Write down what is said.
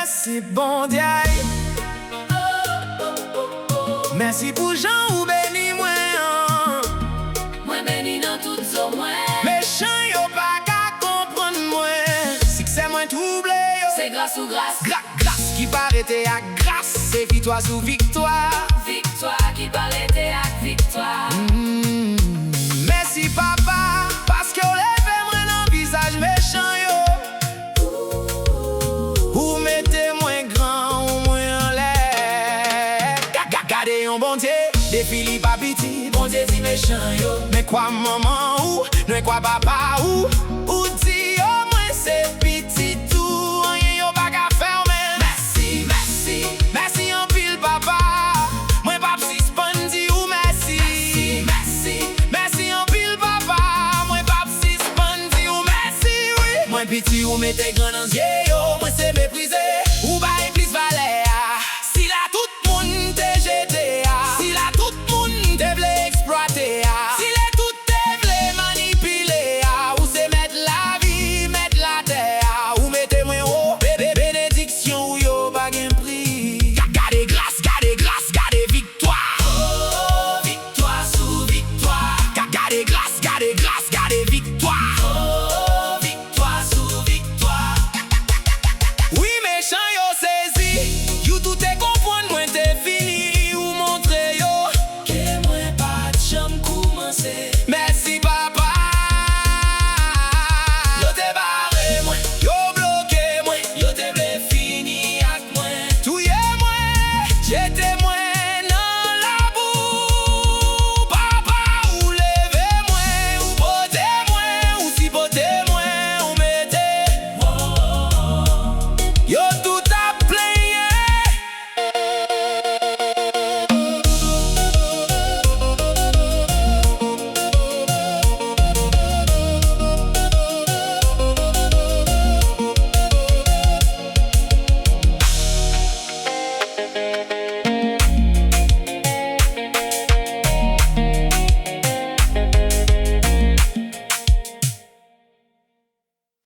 Merci bon Dieu. Merci pour Jean ou béni moi. Moi béni dans tout zo moi. Méchant yo pas qu'à comprendre moi. Si que c'est moi troublé yo. C'est grâce ou grâce. Grâce qui paraît à grâce. C'est victoire sous victoire. Victoire qui parlait à victoire. Merci papa. Parce que vous levez moi dans le visage méchant yo. Ou mettez moi grand ou moi en l'air. Gardez un bon Dieu. Des Philippe Abiti. Bon Dieu dit méchant yo. Mais quoi maman ou? Non quoi papa ou? Ou dit au moins c'est petit tout. Rien yo pas qu'à faire mais. Merci, merci. Merci en pile papa. Moi pas suspendi ou merci. Merci. Merci en pile papa. Moi pas suspendi ou merci oui. Moi petit ou mettez grand dans yeux yo. Moi c'est